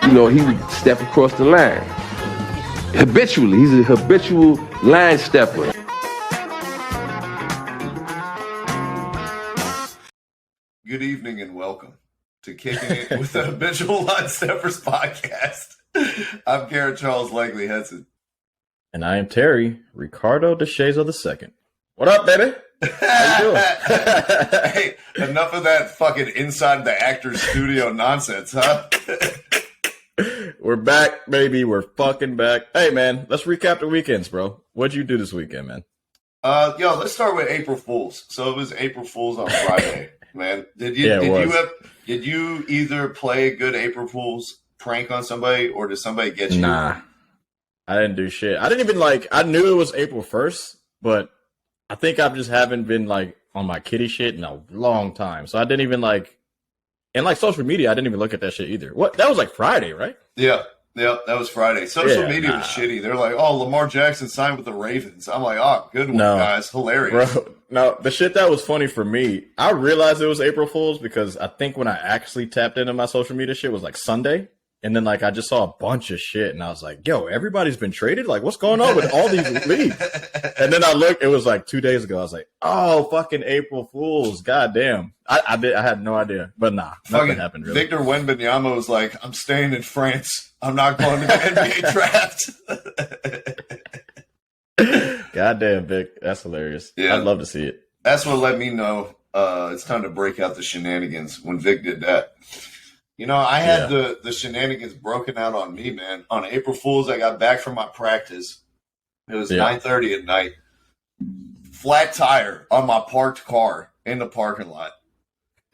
he would step across the line. Habitually. He's a habitual line stepper. Good evening and welcome to Kicking It with the Habitual Line Steppers podcast. I'm Garrett Charles Langley Henson. And I am Terry Ricardo DeShazo II. What up, baby? How you doing? Hey, enough of that fucking inside the actor's studio nonsense, huh? We're back, baby. We're fucking back. Hey, man, let's recap the weekends, bro. What'd you do this weekend, man? Let's start with April Fools. So it was April Fools on Friday, man. Did you either play a good April Fools prank on somebody, or did somebody get you? Nah, I didn't do shit. I didn't even I knew it was April 1st, but I think I just haven't been on my kitty shit in a long time. So I didn't even and social media, I didn't even look at that shit either. What? That was Friday, right? Yeah, that was Friday. Social media was shitty. They're like, oh, Lamar Jackson signed with the Ravens. I'm like, oh, good one, guys. Hilarious. Bro, no, the shit that was funny for me, I realized it was April Fool's because I think when I actually tapped into my social media shit was Sunday. And then I just saw a bunch of shit and I was like, yo, everybody's been traded? What's going on with all these leagues? And then I looked, it was 2 days ago. I was like, oh, fucking April Fools. God damn. I had no idea. But nah, nothing happened really. Victor Wembanyama was like, I'm staying in France. I'm not going to the NBA draft. God damn, Vic. That's hilarious. Yeah. I'd love to see it. That's what let me know it's time to break out the shenanigans when Vic did that. I had the shenanigans broken out on me, man. On April Fool's, I got back from my practice. It was 9:30 at night. Flat tire on my parked car in the parking lot.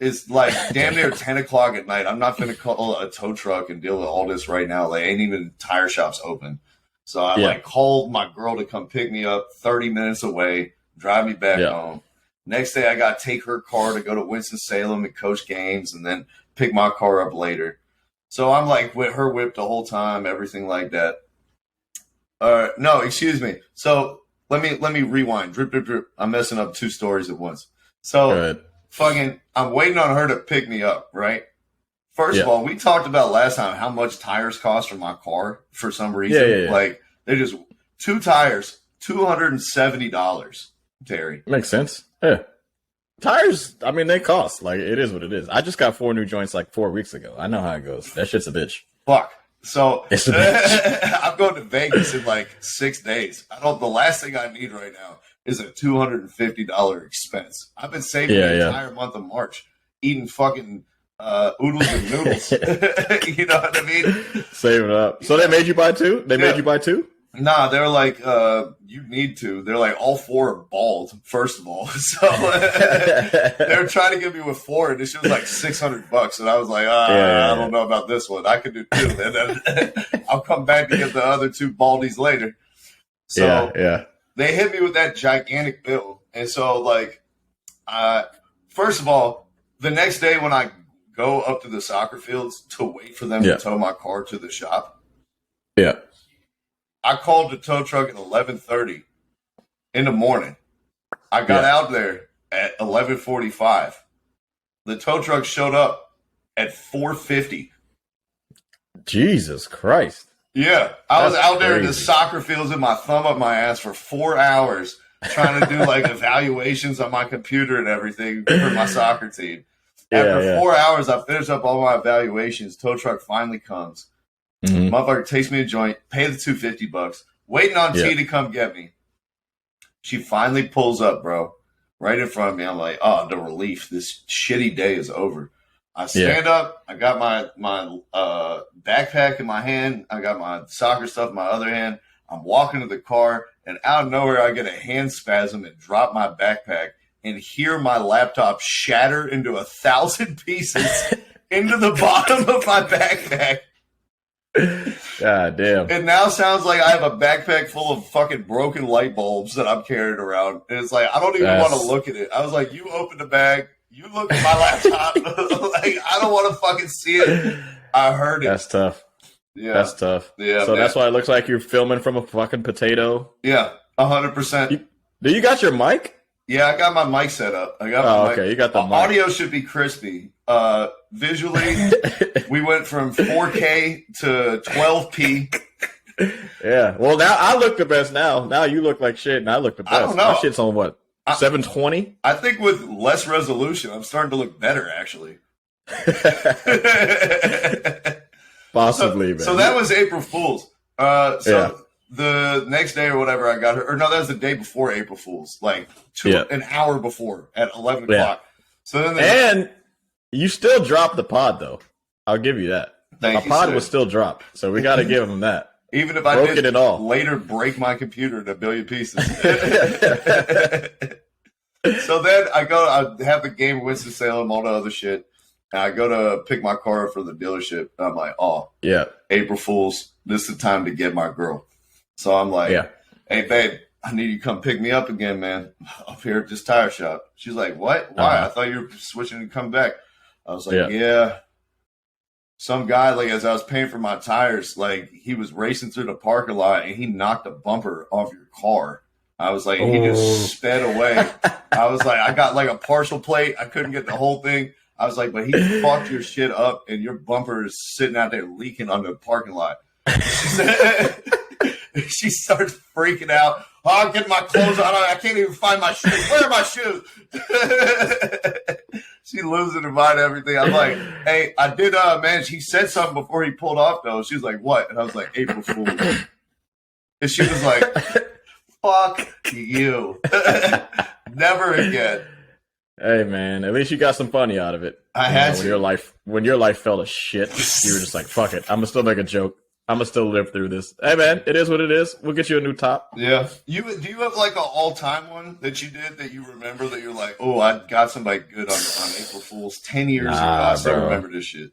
It's damn near 10 o'clock at night. I'm not going to call a tow truck and deal with all this right now. Ain't even tire shops open. So I called my girl to come pick me up 30 minutes away, drive me back home. Next day, I got to take her car to go to Winston-Salem and coach games and then pick my car up later. So I'm with her whip the whole time, everything like that. No, excuse me. So let me rewind. Drip, drip, drip. I'm messing up two stories at once. So I'm waiting on her to pick me up, right? First of all, we talked about last time how much tires cost for my car for some reason. They're just 2 tires, $270, Terry. Makes sense. Yeah. Tires, I mean, they cost. It is what it is. I just got 4 new joints 4 weeks ago. I know how it goes. That shit's a bitch. Fuck. So it's a bitch. I'm going to Vegas in 6 days. The last thing I need right now is a $250 expense. I've been saving the entire month of March, eating fucking oodles and noodles. You know what I mean? Save it up. So they made you buy 2? They made you buy 2? Nah, they're you need to. They're all 4 are bald, first of all. So they were trying to get me with 4, and this shit was $600. And I was like, I don't know about this one. I could do 2. And then I'll come back to get the other 2 baldies later. So they hit me with that gigantic bill. And so, first of all, the next day when I go up to the soccer fields to wait for them to tow my car to the shop. Yeah. I called the tow truck at 11:30 in the morning. I got out there at 11:45. The tow truck showed up at 4:50. Jesus Christ. Yeah. I was out there in the soccer fields with my thumb up my ass for 4 hours trying to do evaluations on my computer and everything for my soccer team. After 4 hours, I finished up all my evaluations. Tow truck finally comes. Mm-hmm. Motherfucker takes me a joint, pay the $250, waiting on T to come get me. She finally pulls up, bro, right in front of me. I'm like, oh, the relief. This shitty day is over. I stand up. I got my backpack in my hand. I got my soccer stuff in my other hand. I'm walking to the car, and out of nowhere, I get a hand spasm and drop my backpack and hear my laptop shatter into 1,000 pieces into the bottom of my backpack. God damn. It now sounds like I have a backpack full of fucking broken light bulbs that I'm carrying around. And it's I don't even want to look at it. I was like, you open the bag, you look at my laptop. I don't want to fucking see it. I heard it. That's tough. Yeah. That's tough. Yeah. So that's why it looks like you're filming from a fucking potato. Yeah, 100%. Do you got your mic? Yeah, I got my mic set up. I got my mic. Okay, you got the mic. Audio should be crispy. Visually, we went from 4K to 12p. Yeah. Well, now I look the best now. Now you look like shit, and I look the best. I don't know. My shit's on what? 720? I think with less resolution, I'm starting to look better, actually. Possibly, man. So that was April Fool's. The next day or whatever, I got her. Or no, that was the day before April Fool's, like an hour before at 11 o'clock. So then, and you still dropped the pod, though. I'll give you that. The pod was still dropped, so we got to give him that. Even if I did later break my computer in a billion pieces. So then I have the game Winston-Salem, all the other shit. And I go to pick my car up for the dealership. And I'm like, April Fool's, this is the time to get my girl. So I'm like, hey, babe, I need you to come pick me up again, man, up here at this tire shop. She's like, what? Why? I thought you were switching to come back. I was like, yeah. Some guy, like, as I was paying for my tires, like, he was racing through the parking lot and he knocked a bumper off your car. I was like, he just sped away. I was like, I got like a partial plate. I couldn't get the whole thing. I was like, but he fucked your shit up and your bumper is sitting out there leaking on the parking lot. She starts freaking out. Oh, I'm getting my clothes on. I can't even find my shoes. Where are my shoes? She losing her mind, everything. I'm like, hey, I did, man. She said something before he pulled off, though. She was like, what? And I was like, April Fool's. And she was like, fuck you. Never again. Hey, man, at least you got some funny out of it. I had to. When your life fell to shit, you were just like, fuck it. I'm going to still make a joke. I'm going to still live through this. Hey, man, it is what it is. We'll get you a new top. Yeah. Do you have like an all-time one that you did that you remember that you're like, oh, I got somebody good on April Fool's 10 years ago. I still remember this shit.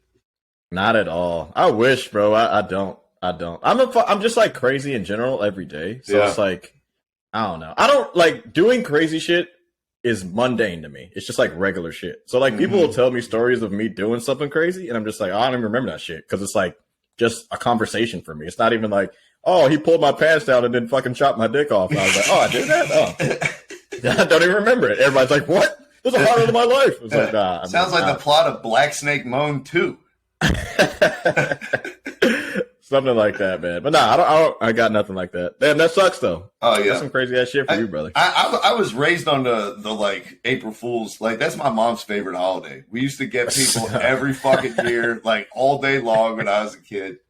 Not at all. I wish, bro. I don't. I'm just like crazy in general every day. So it's like, I don't know. I don't like doing crazy shit is mundane to me. It's just like regular shit. So like people will tell me stories of me doing something crazy and I'm just like, oh, I don't even remember that shit. Cause it's like just a conversation for me. It's not even like, oh, he pulled my pants down and then fucking chopped my dick off. And I was like, oh, I did that? Oh. I don't even remember it. Everybody's like, what? This is a highlight of my life. It's like, nah. Sounds like the plot of Black Snake Moan 2. Something like that, man. But I got nothing like that. Damn, that sucks though. Oh yeah, that's some crazy ass shit for you, brother. I was raised on the like April Fool's. Like that's my mom's favorite holiday. We used to get people every fucking year, like all day long when I was a kid.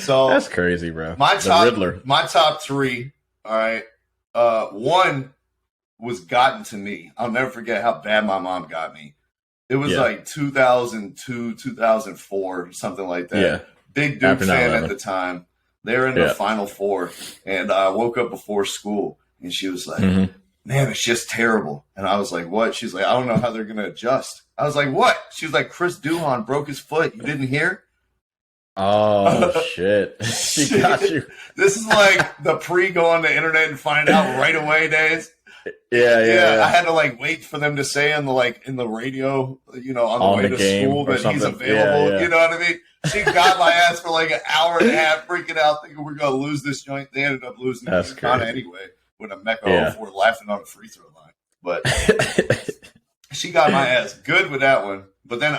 So that's crazy, bro. My top three. All right, one was gotten to me. I'll never forget how bad my mom got me. It was like 2002, 2004, something like that. Yeah. Big Duke fan at the time. They were in the Final Four, and I woke up before school, and she was like, man, it's just terrible. And I was like, what? She's like, I don't know how they're going to adjust. I was like, what? She was like, Chris Duhon broke his foot. You didn't hear? Oh, shit. She got you. This is like the go on the internet and find out right away days. Yeah. I had to like wait for them to say in the radio, you know, on the way to school that he's available. Yeah. You know what I mean? She got my ass for like an hour and a half, freaking out, thinking we're gonna lose this joint. They ended up losing it kind of anyway with a Mecca 04 laughing on the free throw line. But she got my ass good with that one. But then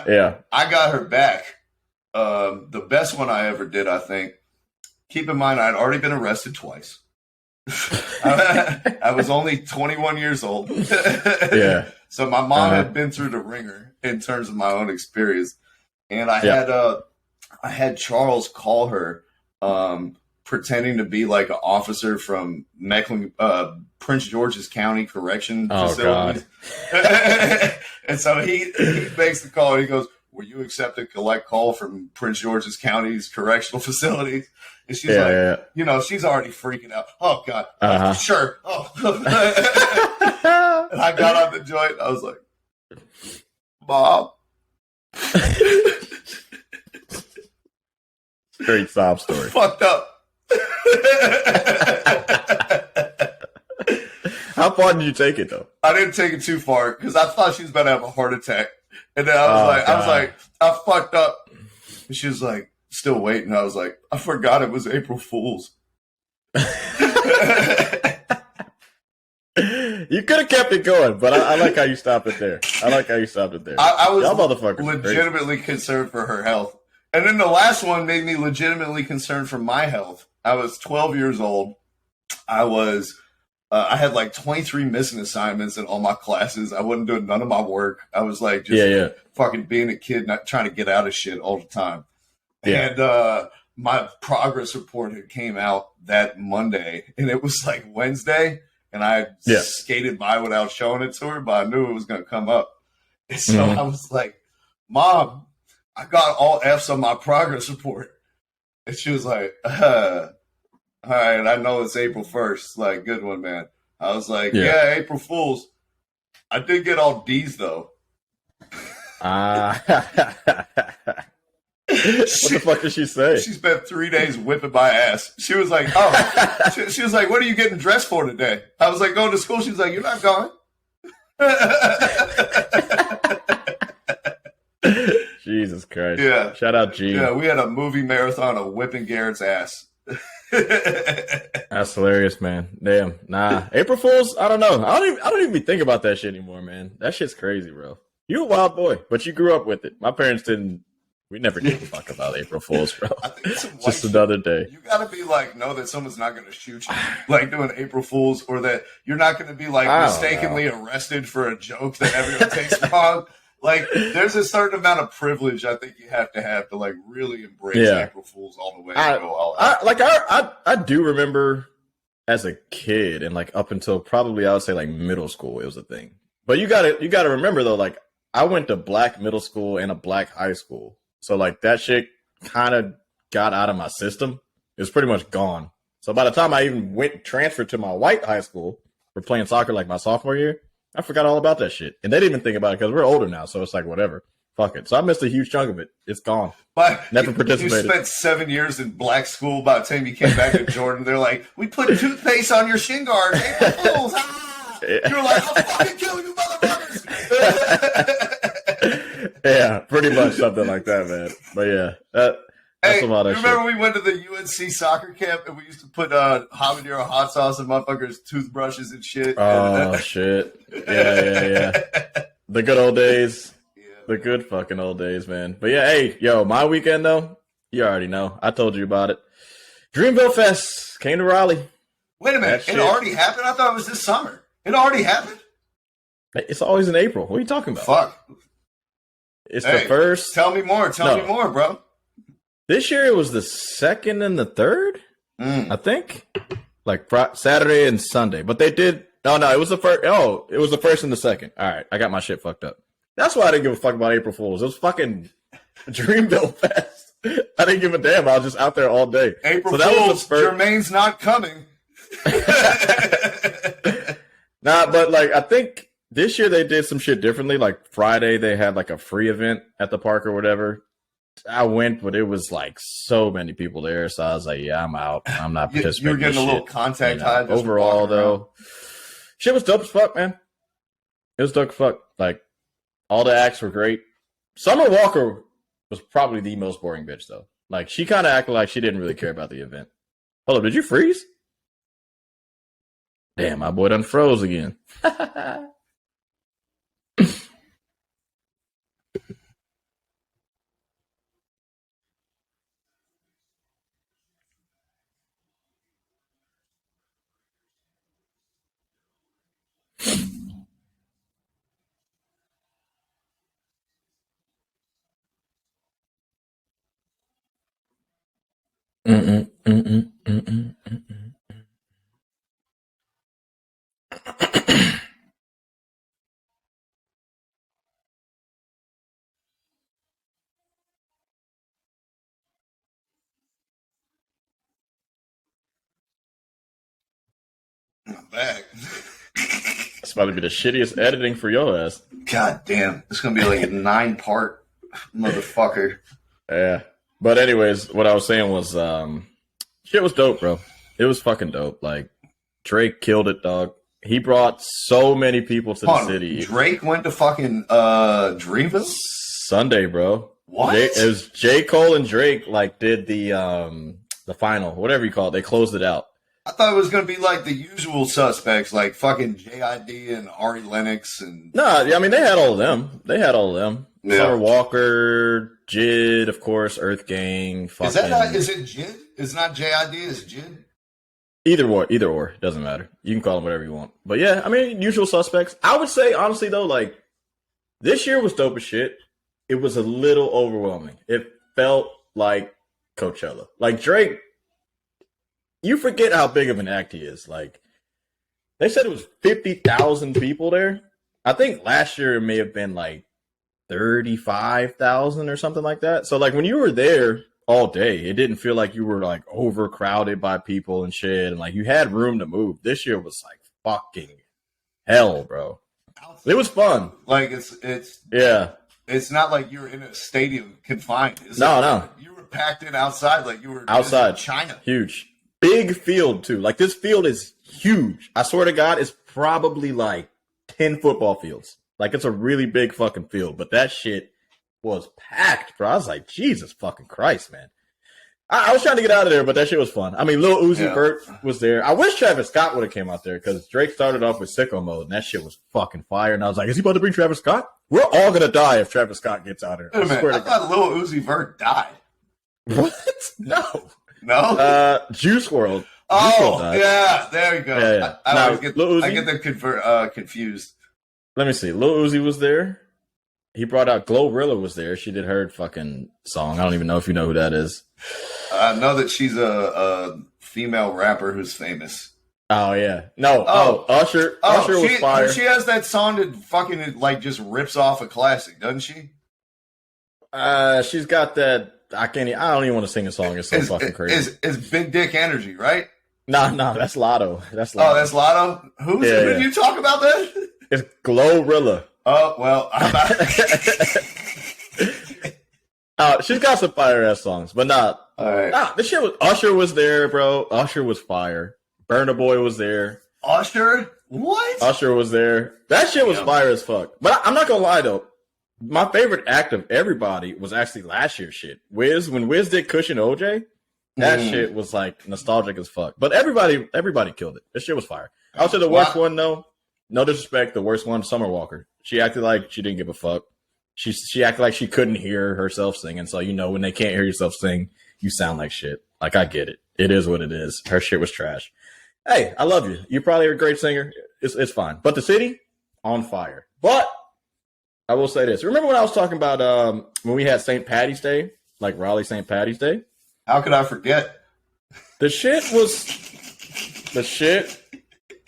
I got her back. The best one I ever did, I think. Keep in mind, I'd already been arrested twice. I was only 21 years old. So my mom had been through the ringer in terms of my own experience. And I had Charles call her, pretending to be like an officer from Prince George's County Correction Facility. And so he makes the call. And he goes, "Will you accept a collect call from Prince George's County's correctional facilities?" And she's you know, she's already freaking out. Oh God, sure. Oh, and I got on the joint. I was like, "Mom." Great sob story. Fucked up. How far did you take it though? I didn't take it too far because I thought she was about to have a heart attack, and then I was like, I fucked up. And she was like, still waiting. I was like, I forgot it was April Fool's. You could have kept it going, but I like how you stopped it there. I I was Y'all motherfuckers legitimately concerned for her health. And then the last one made me legitimately concerned for my health. I was 12 years old. I had like 23 missing assignments in all my classes. I wasn't doing none of my work. I was like just fucking being a kid, not trying to get out of shit all the time. Yeah. And my progress report had came out that Monday, and it was like Wednesday, and I skated by without showing it to her, but I knew it was going to come up. And so I was like, Mom, I got all F's on my progress report. And she was like, all right, I know it's April 1st. Like, good one, man. I was like, yeah, April Fools. I did get all D's, though. What the fuck did she say? She spent 3 days whipping my ass. She was like, she was like, what are you getting dressed for today? I was like, going to school. She was like, you're not going. Jesus Christ. Yeah. Shout out G. Yeah, we had a movie marathon of whipping Garrett's ass. That's hilarious, man. Damn. Nah. April Fools, I don't know. I don't even think about that shit anymore, man. That shit's crazy, bro. You a wild boy, but you grew up with it. My parents didn't. We never gave a fuck about April Fools, bro. I think it's just another day. You gotta be like, know that someone's not gonna shoot you, like doing April Fools, or that you're not gonna be like mistakenly arrested for a joke that everyone takes wrong. Like, there's a certain amount of privilege I think you have to like really embrace April Fools all the way. I do remember as a kid and like up until probably I would say like middle school, it was a thing. But you gotta remember though, like I went to black middle school and a black high school, so like that shit kind of got out of my system. It was pretty much gone. So by the time I even transferred to my white high school for playing soccer like my sophomore year, I forgot all about that shit. And they didn't even think about it because we're older now. So it's like, whatever. Fuck it. So I missed a huge chunk of it. It's gone. But never participated. You spent 7 years in black school. By the time you came back to Jordan, they're like, we put toothpaste on your shin guard. April Fools. Ah! You're like, I'll fucking kill you, motherfuckers. Yeah, pretty much something like that, man. But yeah, that's a lot of shit. Remember we went to the UNC soccer camp and we used to put habanero hot sauce in motherfuckers' toothbrushes and shit? Oh, shit. Yeah. The good old days. Yeah, the good fucking old days, man. But yeah, hey, yo, my weekend, though, you already know. I told you about it. Dreamville Fest came to Raleigh. Wait a minute. It already happened? I thought it was this summer. It already happened? It's always in April. What are you talking about? Fuck. It's the first. Tell me more. Tell me more, bro. This year it was the 2nd and the 3rd, I think, like Saturday and Sunday. But they did. Oh no, it was the first. Oh, it was the 1st and the 2nd. All right, I got my shit fucked up. That's why I didn't give a fuck about April Fools. It was fucking Dreamville Fest. I didn't give a damn. I was just out there all day. April Fools. Jermaine's not coming. Nah, but like I think this year they did some shit differently. Like Friday they had like a free event at the park or whatever. I went, but it was like so many people there, so I was like, "Yeah, I'm out. I'm not participating." You were getting a little contact high. Overall, though, shit was dope as fuck, man. It was dope as fuck. Like all the acts were great. Summer Walker was probably the most boring bitch, though. Like she kind of acted like she didn't really care about the event. Hold up, did you freeze? Damn, my boy done froze again. I'm back. It's about to be the shittiest editing for your ass. God damn. It's going to be like a 9-part motherfucker. Yeah. But anyways, what I was saying was shit was dope, bro. It was fucking dope. Like Drake killed it, dog. He brought so many people to the city. Drake went to fucking Dreamville? Sunday, bro. What? It was J. Cole and Drake like did the final, whatever you call it. They closed it out. I thought it was going to be like the usual suspects, like fucking JID and Ari Lennox and. No, yeah, I mean they had all of them. Yeah. Summer Walker, Jid, of course, Earth Gang. Is that not, is it Jid? It's not JID, it's Jid? Either or, doesn't matter. You can call them whatever you want. But yeah, I mean, usual suspects. I would say, honestly, though, like, this year was dope as shit. It was a little overwhelming. It felt like Coachella. Like, Drake, you forget how big of an act he is. Like, they said it was 50,000 people there. I think last year it may have been like 35,000 or something like that. So, like, when you were there all day, it didn't feel like you were, like, overcrowded by people and shit. And, like, you had room to move. This year was, like, fucking hell, bro. It was fun. Like, it's not like you were in a stadium confined. No. You were packed in outside like you were outside. In China. Huge. Big field, too. Like, this field is huge. I swear to God, it's probably like 10 football fields. Like, it's a really big fucking field. But that shit was packed, bro. I was like, Jesus fucking Christ, man. I was trying to get out of there, but that shit was fun. I mean, Lil Uzi Vert was there. I wish Travis Scott would have came out there because Drake started off with Sicko Mode, and that shit was fucking fire. And I was like, is he about to bring Travis Scott? We're all going to die if Travis Scott gets out here. Wait a minute. I thought Lil Uzi Vert died. What? No. No? Juice WRLD. Yeah. There you go. Yeah. I always get them confused. Let me see. Lil Uzi was there. He brought out Glorilla was there. She did her fucking song. I don't even know if you know who that is. I know that she's a female rapper who's famous. Oh, yeah. No. Usher. Usher was fire. She has that song that fucking like just rips off a classic, doesn't she? She's got that. I don't even want to sing a song. It's so fucking crazy. It's Big Dick Energy, right? No, that's Lotto. That's Lotto. Oh, that's Lotto? Who did you talk about that? It's Glorilla. Oh, well, I'm not. She's got some fire ass songs, but not. All right. Nah, this shit was. Usher was there, bro. Usher was fire. Burna Boy was there. Usher? What? Usher was there. That shit was fire as fuck. But I'm not gonna lie though. My favorite act of everybody was actually last year's shit. When Wiz did Cushion OJ, that shit was like nostalgic as fuck. But everybody killed it. This shit was fire. I would say the worst one though. No disrespect, the worst one, Summer Walker. She acted like she didn't give a fuck. She acted like she couldn't hear herself singing. So, when they can't hear yourself sing, you sound like shit. Like, I get it. It is what it is. Her shit was trash. Hey, I love you. You probably are a great singer. It's fine. But the city, on fire. But I will say this. Remember when I was talking about when we had St. Patty's Day? Like Raleigh St. Patty's Day? How could I forget? The shit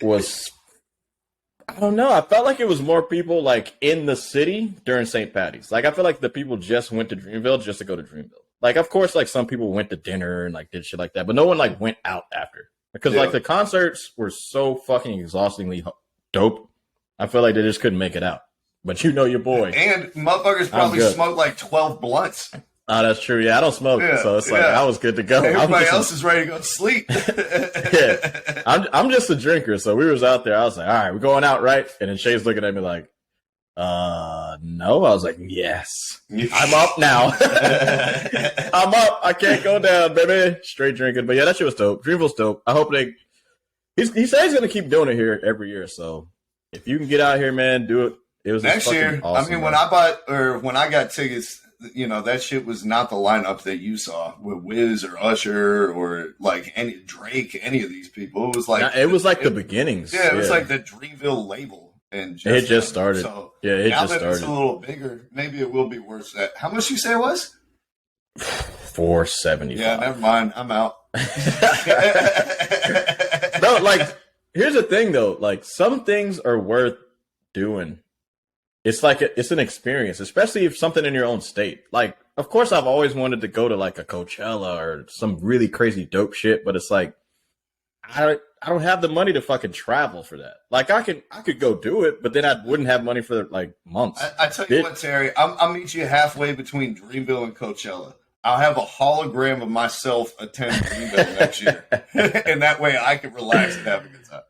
was I don't know. I felt like it was more people like in the city during St. Patty's. Like I feel like the people just went to Dreamville just to go to Dreamville. Like of course, like some people went to dinner and like did shit like that, but no one like went out after because like the concerts were so fucking exhaustingly dope. I feel like they just couldn't make it out. But your boy and motherfuckers probably smoked like 12 blunts. Oh, that's true. Yeah, I don't smoke, so it's like I was good to go. Everybody else is ready to go to sleep. I'm just a drinker, so we was out there. I was like, all right, we're going out, right? And then Shay's looking at me like, no. I was like, yes, I'm up now. I'm up. I can't go down, baby. Straight drinking. But yeah, that shit was dope. Dreamville's dope. I hope he said he's going to keep doing it here every year. So if you can get out here, man, do it. It was next year. Awesome, I mean, when I got tickets, that shit was not the lineup that you saw with Wiz or Usher or like any Drake, any of these people. It was like the beginnings. Yeah, it was like the Dreamville label, and it just started. So it now just that started. It's a little bigger. Maybe it will be worth that. How much you say it was? $475. Yeah, never mind. I'm out. No, like here's the thing though. Like some things are worth doing. It's like it's an experience, especially if something in your own state. Like, of course, I've always wanted to go to like a Coachella or some really crazy dope shit, but it's like I don't have the money to fucking travel for that. Like, I could go do it, but then I wouldn't have money for like months. I tell you what, Terry, I'll meet you halfway between Dreamville and Coachella. I'll have a hologram of myself attend Dreamville next year, and that way I can relax and have a good time.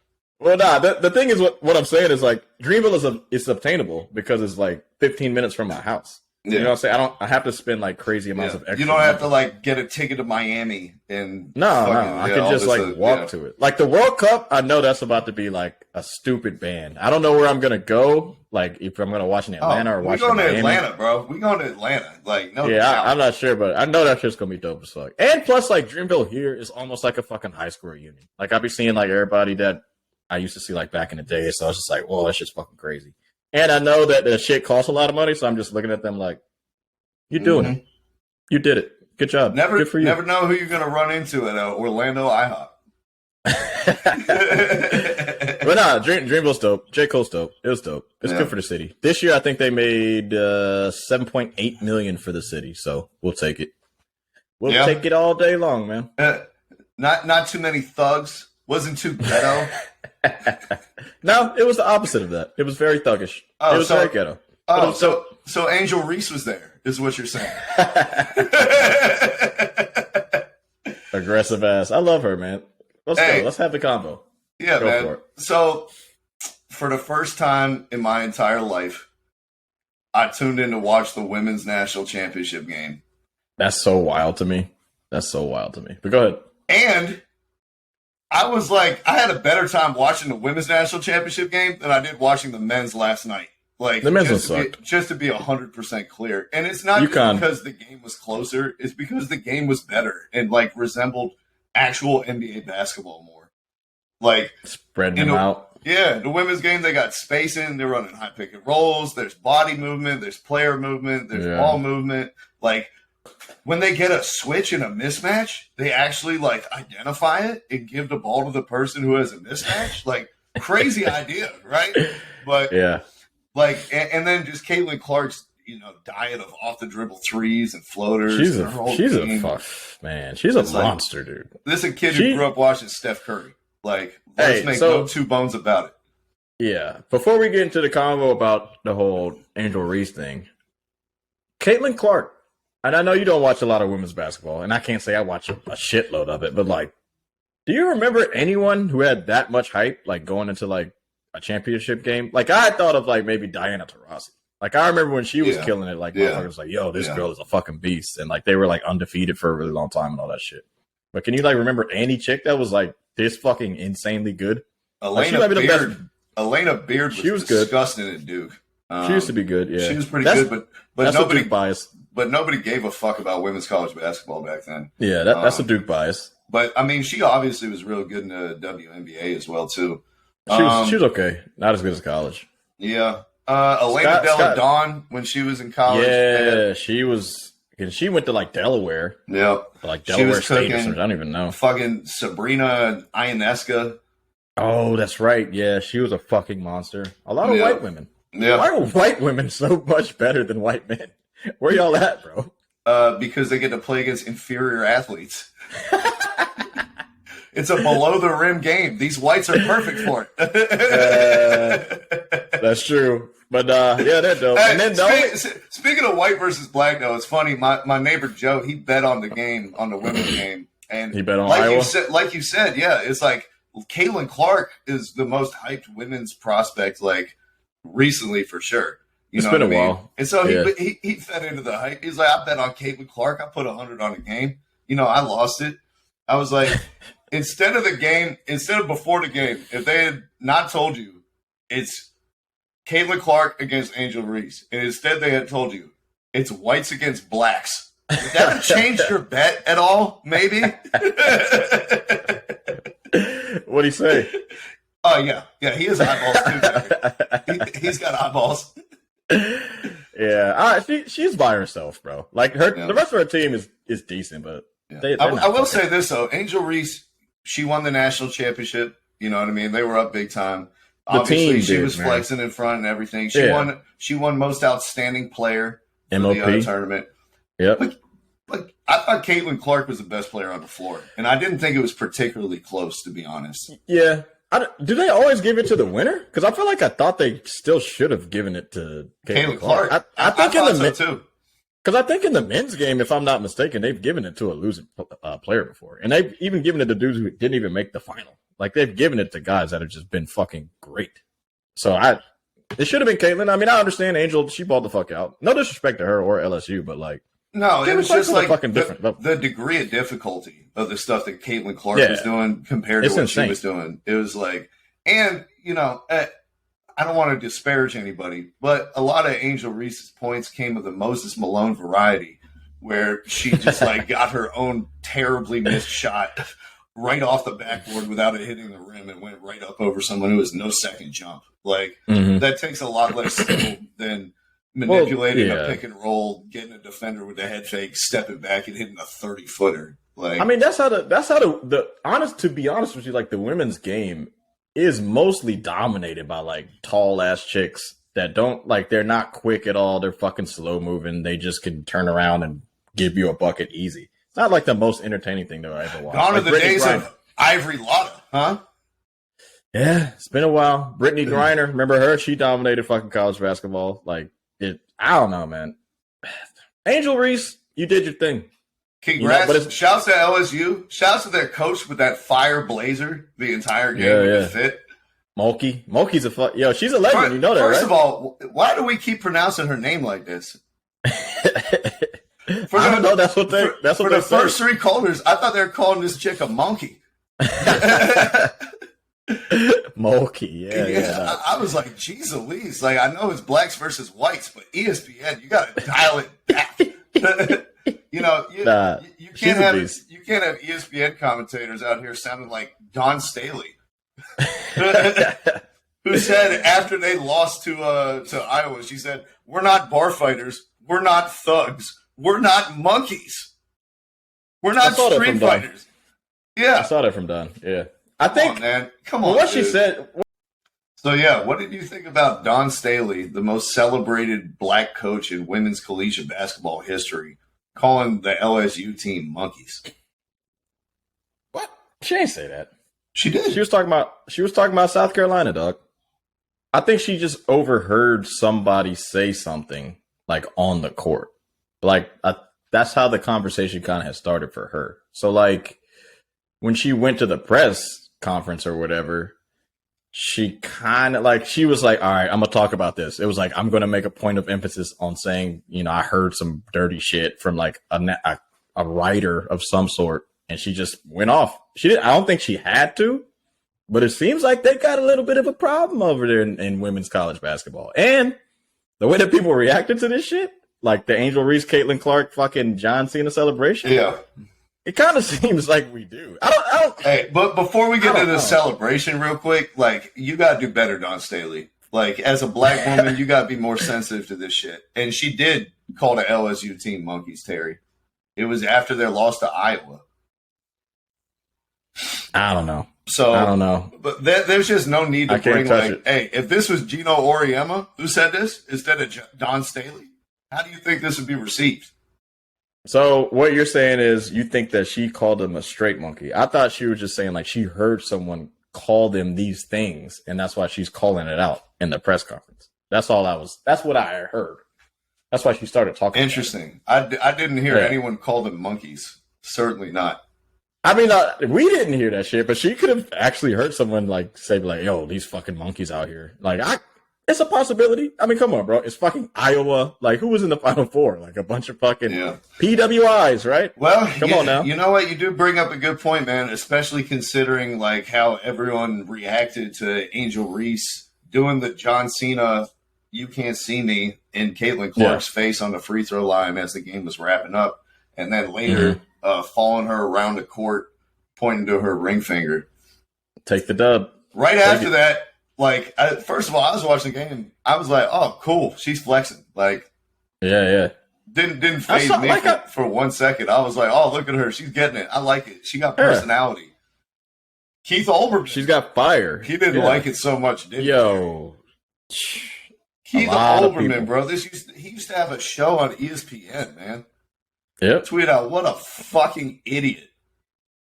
Well, the thing is what I'm saying is like Dreamville is obtainable because it's like 15 minutes from my house. You know what I'm saying? I have to spend like crazy amounts of extra. You don't have to money. like get a ticket to Miami and No, I could just like walk to it. Like the World Cup, I know that's about to be like a stupid ban. I don't know where I'm gonna go. Like if I'm gonna watch in Atlanta or watch in Miami. We going to Atlanta, bro. We going to Atlanta. Like no. Yeah, I'm not sure, but I know that shit's gonna be dope as fuck. And plus, like Dreamville here is almost like a fucking high school reunion. Like I'll be seeing like everybody that I used to see like back in the day. So I was just like, whoa, that shit's fucking crazy. And I know that the shit costs a lot of money, so I'm just looking at them like, you're doing it. You did it. Good job. Good for you. Never know who you're going to run into at Orlando IHOP. But nah, Dreamville's dope. J. Cole's dope. It was dope. It's good for the city. This year, I think they made $7.8 million for the city, so we'll take it. We'll take it all day long, man. Not too many thugs. Wasn't too ghetto. No, it was the opposite of that. It was very thuggish. It was very ghetto. Oh, so Angel Reese was there, is what you're saying. Aggressive ass. I love her, man. Let's go. Let's have the combo. Yeah, go man. So, for the first time in my entire life, I tuned in to watch the Women's National Championship game. That's so wild to me. But go ahead. And I was like, I had a better time watching the Women's National Championship game than I did watching the men's last night. Like the men's one sucked. Just to be 100% clear. And it's not because the game was closer. It's because the game was better and like resembled actual NBA basketball more. Like spreading them out. Yeah, the women's game, they got spacing. They're running high pick and rolls. There's body movement. There's player movement. There's ball movement. Like when they get a switch and a mismatch, they actually like identify it and give the ball to the person who has a mismatch. Like crazy idea, right? But yeah. Like, and then just Caitlin Clark's, diet of off the dribble threes and floaters. She's a monster, dude. This is a kid who grew up watching Steph Curry. Like, let's make no two bones about it. Yeah. Before we get into the convo about the whole Angel Reese thing, Caitlin Clark, and I know you don't watch a lot of women's basketball, and I can't say I watch a shitload of it, but like, do you remember anyone who had that much hype, like going into like a championship game? Like I thought of like maybe Diana Taurasi. Like I remember when she was killing it, like motherfuckers was like, yo, this girl is a fucking beast. And like they were like undefeated for a really long time and all that shit. But can you like remember any chick that was like this fucking insanely good? Elena Beard was disgusting at Duke. She used to be good, yeah. She was pretty good, but nobody a Duke bias. But nobody gave a fuck about women's college basketball back then. Yeah, that's a Duke bias. But I mean, she obviously was real good in the WNBA as well too. She was okay. Not as good as college. Yeah. Elena Delle Donne when she was in college. Yeah, she was. She went to like Delaware. Yeah. Like Delaware State or something. I don't even know. Fucking Sabrina Ionescu. Oh, that's right. Yeah, she was a fucking monster. A lot of white women. Yeah. Why are white women so much better than white men? Where y'all at, bro? Because they get to play against inferior athletes. It's a below the rim game. These whites are perfect for it. That's true. But yeah, they're dope. Hey, and then speaking of white versus black, though, it's funny. My neighbor Joe, he bet on the game, on the women's game, and he bet on Iowa. Like you said, yeah, it's like Caitlin Clark is the most hyped women's prospect, like recently for sure. It's been a while, and so he fed into the hype. He's like, I bet on Caitlin Clark. I put 100 on the game. I lost it. I was like. Instead of before the game, if they had not told you it's Caitlin Clark against Angel Reese, and instead they had told you it's whites against blacks, would that have changed your bet at all? Maybe. What'd he say? Oh yeah, he has eyeballs too. He's got eyeballs. Yeah, she's by herself, bro. Like the rest of her team is decent, but I will say this though, Angel Reese. She won the national championship. You know what I mean? They were up big time. Obviously, she was flexing in front and everything. She won most outstanding player for the tournament. Yep. But I thought Caitlin Clark was the best player on the floor, and I didn't think it was particularly close, to be honest. Yeah. Do they always give it to the winner? Because I feel like I thought they still should have given it to Caitlin Clark. I think so too. Because I think in the men's game, if I'm not mistaken, they've given it to a losing player before. And they've even given it to dudes who didn't even make the final. Like, they've given it to guys that have just been fucking great. So It should have been Caitlin. I mean, I understand Angel. She balled the fuck out. No disrespect to her or LSU, but like, no, it was just like fucking different. The degree of difficulty of the stuff that Caitlin Clark was doing compared to what she was doing. It was like, and you know, I don't want to disparage anybody, but a lot of Angel Reese's points came of the Moses Malone variety, where she just like got her own terribly missed shot right off the backboard without it hitting the rim and went right up over someone who has no second jump. Like that takes a lot less skill than manipulating a pick and roll, getting a defender with a head fake, stepping back and hitting a 30-footer. Like, I mean, that's how the honest, to be honest with you, like the women's game is mostly dominated by like tall ass chicks that don't like, they're not quick at all. They're fucking slow moving. They just can turn around and give you a bucket easy. It's not like the most entertaining thing that I ever watched. Gone like are the days of Ivory Lotta, huh? Yeah, it's been a while. Brittany Griner, remember her? She dominated fucking college basketball. Like I don't know, man. Angel Reese, you did your thing. Congrats. You know, shouts to LSU. Shouts to their coach with that fire blazer the entire game with the fit. Mulkey's a fuck. Yo, she's a legend. You know that, right? First of all, why do we keep pronouncing her name like this? I don't know. That's what they. That's what for the first three callers. I thought they were calling this chick a monkey. Mulkey, yeah. I was like, geez Louise. Like, I know it's blacks versus whites, but ESPN, you got to dial it back. You know, you can't have ESPN commentators out here sounding like Don Staley, who said after they lost to Iowa, she said, "We're not bar fighters. We're not thugs. We're not monkeys. We're not street fighters." Yeah, I saw that from Don. Yeah, I think. Come on. What she said. So yeah, what did you think about Don Staley, the most celebrated black coach in women's collegiate basketball history, calling the LSU team monkeys? What? She didn't say that. She did. She was talking about South Carolina, dog. I think she just overheard somebody say something like on the court. Like that's how the conversation kind of had started for her. So like when she went to the press conference or whatever, she kind of like, she was like, all right, I'm going to talk about this. It was like, I'm going to make a point of emphasis on saying, you know, I heard some dirty shit from like a writer of some sort. And she just went off. I don't think she had to, but it seems like they got a little bit of a problem over there in women's college basketball. And the way that people reacted to this shit, like the Angel Reese, Caitlin Clark, fucking John Cena celebration. Yeah. It kind of seems like we do. I don't. Hey, but before we get into the celebration real quick, like, you got to do better, Don Staley. Like, as a black woman, you got to be more sensitive to this shit. And she did call the LSU team monkeys, Terry. It was after their loss to Iowa. I don't know. So I don't know. But there's just no need to bring like, hey, if this was Gino Auriemma who said this instead of Don Staley, how do you think this would be received? So what you're saying is you think that she called him a straight monkey. I thought she was just saying like she heard someone call them these things, and that's why she's calling it out in the press conference. That's what I heard. That's why she started talking. Interesting. I didn't hear anyone call them monkeys. Certainly not. I mean, we didn't hear that shit, but she could have actually heard someone like say like, yo, these fucking monkeys out here. Like, it's a possibility. I mean, come on, bro. It's fucking Iowa. Like, who was in the Final Four? Like a bunch of fucking PWIs, right? Well, come on now. You know what? You do bring up a good point, man, especially considering like how everyone reacted to Angel Reese doing the John Cena, you can't see me in Caitlin Clark's face on the free throw line as the game was wrapping up. And then later following her around the court, pointing to her ring finger. Take the dub. Right after that, like, first of all, I was watching the game. I was like, "Oh, cool, she's flexing." Like, didn't phase me for 1 second. I was like, "Oh, look at her, she's getting it. I like it. She got personality." Keith Olbermann, she's got fire. He didn't like it so much, did he? Yo, Keith Olbermann, bro. He used to have a show on ESPN, man. Yep. Tweet out, "What a fucking idiot."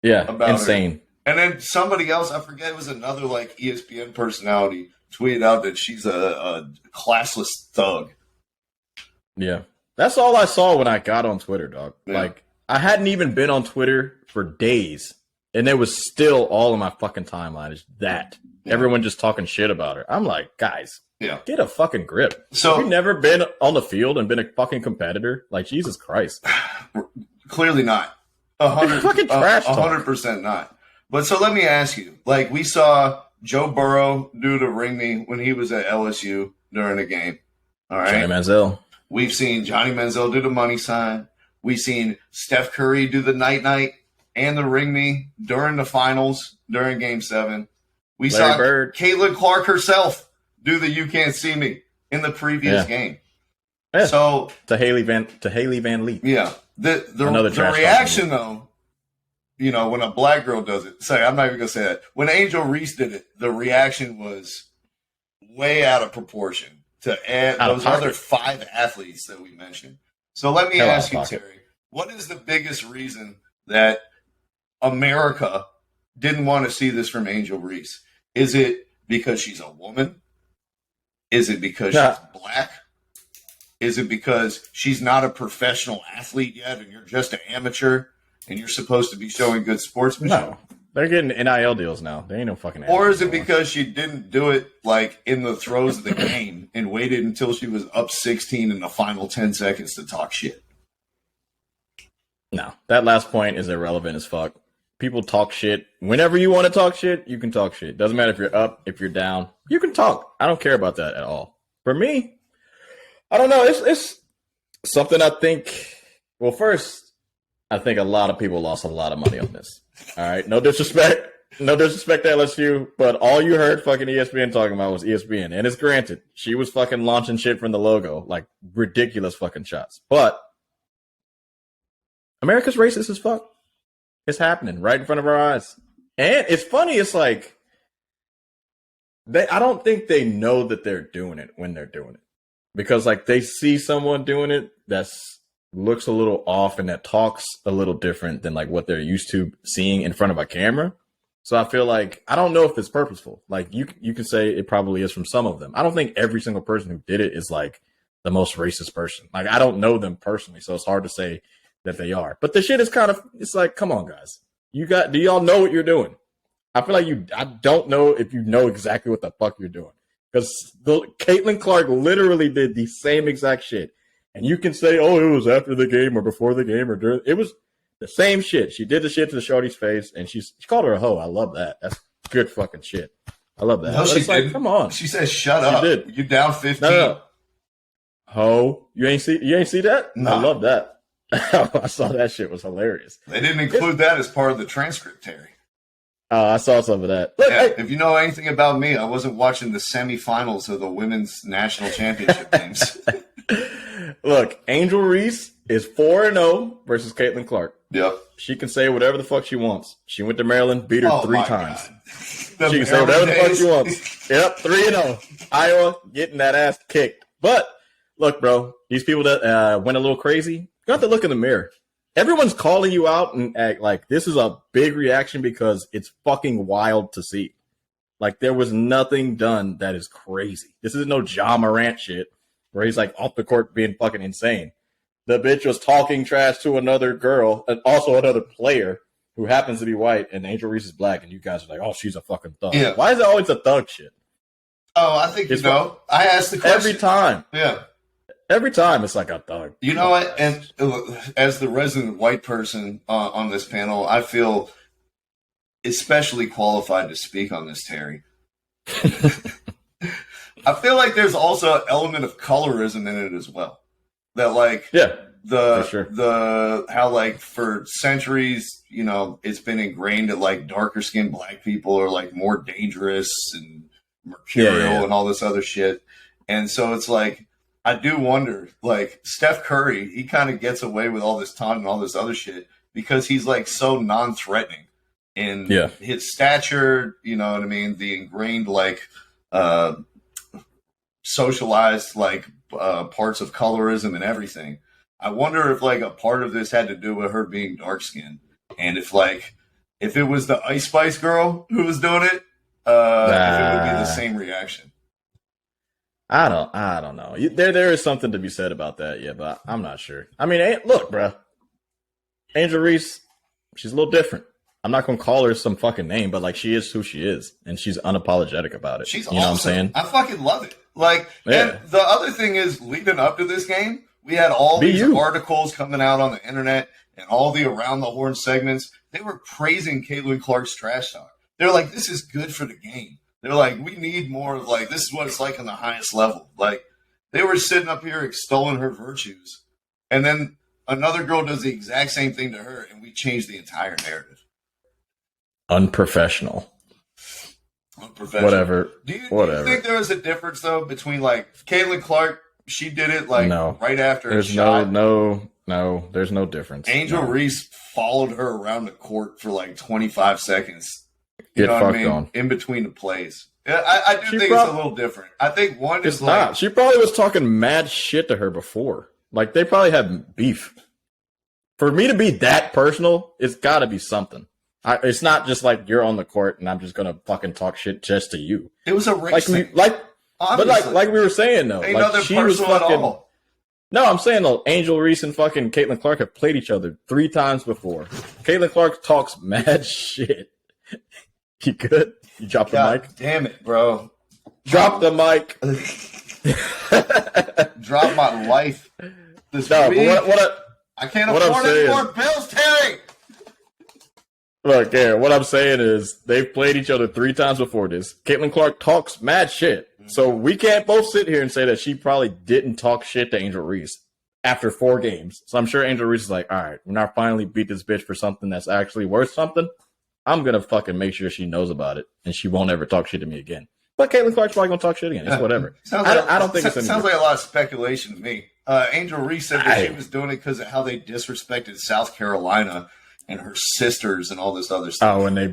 Yeah, about insane. Her. And then somebody else, I forget, it was another like ESPN personality, tweeted out that she's a classless thug. Yeah. That's all I saw when I got on Twitter, dog. Yeah. Like, I hadn't even been on Twitter for days, and it was still all in my fucking timeline. Is that. everyone just talking shit about her. I'm like, guys, get a fucking grip. So have you never been on the field and been a fucking competitor? Like, Jesus Christ. Clearly not. 100% not. But so let me ask you, like, we saw Joe Burrow do the ring me when he was at LSU during a game. All right. Johnny Manziel. We've seen Johnny Manziel do the money sign. We've seen Steph Curry do the night and the ring me during the finals during Game 7. We saw Caitlin Clark herself do the "You Can't See Me" in the previous game. Yeah. So to Haley Van Lee. Yeah. The reaction though, you know, when a black girl does it, I'm not even gonna say that. When Angel Reese did it, the reaction was way out of proportion to those other 5 athletes that we mentioned. So let me ask you, Terry, what is the biggest reason that America didn't want to see this from Angel Reese? Is it because she's a woman? Is it because she's black? Is it because she's not a professional athlete yet and you're just an amateur and you're supposed to be showing good sportsmanship? No, they're getting NIL deals now. They ain't no fucking Or is it because she didn't do it like in the throes of the game and waited until she was up 16 in the final 10 seconds to talk shit? No, that last point is irrelevant as fuck. People talk shit. Whenever you want to talk shit, you can talk shit. Doesn't matter if you're up, if you're down. You can talk. I don't care about that at all. For me, I don't know. It's something I think. Well, first, I think a lot of people lost a lot of money on this. All right, no disrespect to LSU, but all you heard fucking ESPN talking about was ESPN, and it's granted she was fucking launching shit from the logo, like ridiculous fucking shots. But America's racist as fuck. It's happening right in front of our eyes, and it's funny. It's like I don't think they know that they're doing it when they're doing it. Because like they see someone doing it that looks a little off and that talks a little different than like what they're used to seeing in front of a camera. So I feel like I don't know if it's purposeful. Like you can say it probably is from some of them. I don't think every single person who did it is like the most racist person. Like I don't know them personally, so it's hard to say that they are. But the shit is kind of it's like, come on, guys. Do y'all know what you're doing? I feel like I don't know if you know exactly what the fuck you're doing. Because Caitlin Clark literally did the same exact shit. And you can say, oh, it was after the game or before the game or during. It was the same shit. She did the shit to the shorty's face, and she called her a hoe. I love that. That's good fucking shit. I love that. No, she didn't. Like, come on. She says, shut up. Did. You down 15. No. Ho. You ain't see that? No. I love that. I saw that shit was hilarious. They didn't include that as part of the transcript, Terry. I saw some of that. Look, yeah, if you know anything about me, I wasn't watching the semifinals of the women's national championship games. Look, Angel Reese is 4-0 versus Caitlin Clark. Yep. She can say whatever the fuck she wants. She went to Maryland, beat her 3 times. She can say whatever the fuck she wants. Yep, 3-0. Iowa getting that ass kicked. But look, bro, these people that went a little crazy, you have to look in the mirror. Everyone's calling you out and act like this is a big reaction because it's fucking wild to see. Like there was nothing done that is crazy. This is no Ja Morant shit where he's like off the court being fucking insane. The bitch was talking trash to another girl and also another player who happens to be white and Angel Reese is black and you guys are like, oh, she's a fucking thug. Yeah. Why is it always a thug shit? Oh, I think it's I asked the question. Every time. Yeah. Every time it's like a thug. You know what? And as the resident white person on this panel, I feel especially qualified to speak on this, Terry. I feel like there's also an element of colorism in it as well. That like how like for centuries, you know, it's been ingrained that like darker skinned black people are like more dangerous and mercurial and all this other shit. And so it's like I do wonder, like Steph Curry, he kind of gets away with all this taunt and all this other shit because he's like so non-threatening in his stature, you know what I mean? The ingrained like socialized like parts of colorism and everything. I wonder if like a part of this had to do with her being dark skinned, and if it was the Ice Spice girl who was doing it, if it would be the same reaction. I don't know. There is something to be said about that, but I'm not sure. I mean, look, bro, Angel Reese, she's a little different. I'm not gonna call her some fucking name, but like she is who she is, and she's unapologetic about it. She's you know awesome. what I'm saying? I fucking love it. Like, Yeah. and the other thing is, leading up to this game, we had all these BU. articles coming out on the internet and all the around the horn segments. They were praising Caitlin Clark's trash talk. They're like, this is good for the game. They're like, we need more of like, this is what it's like on the highest level. Like, they were sitting up here extolling her virtues. And then another girl does the exact same thing to her, and we change the entire narrative. Unprofessional. Whatever. Do you think there was a difference, though, between like Caitlin Clark, she did it like right after there's a shot? No, there's no difference. Angel Reese followed her around the court for like 25 seconds. You Get know what I fucked mean? on. In between the plays. Yeah, I do think it's a little different. I think one is It's not. She probably was talking mad shit to her before. Like, they probably had beef. For me to be that personal, it's got to be something. It's not just like you're on the court and I'm just going to fucking talk shit just to you. It was a race thing. But like we were saying, though. Ain't like, nothing she personal was fucking, at all. No, I'm saying, though, Angel Reese and fucking Caitlin Clark have played each other 3 times before. Caitlin Clark talks mad shit. You good? You drop the mic? Damn it, bro. Drop the mic. Drop my life this No, week. but I can't afford any more bills, Terry. Look, Garrett, what I'm saying is they've played each other 3 times before this. Caitlin Clark talks mad shit. So we can't both sit here and say that she probably didn't talk shit to Angel Reese after 4 games. So I'm sure Angel Reese is like, all right, when I finally beat this bitch for something that's actually worth something, I'm going to fucking make sure she knows about it and she won't ever talk shit to me again. But Caitlin Clark's probably going to talk shit again. It's whatever. I don't think it's sounds like a lot of speculation to me. Angel Reese said that she was doing it because of how they disrespected South Carolina and her sisters and all this other stuff. Oh, when they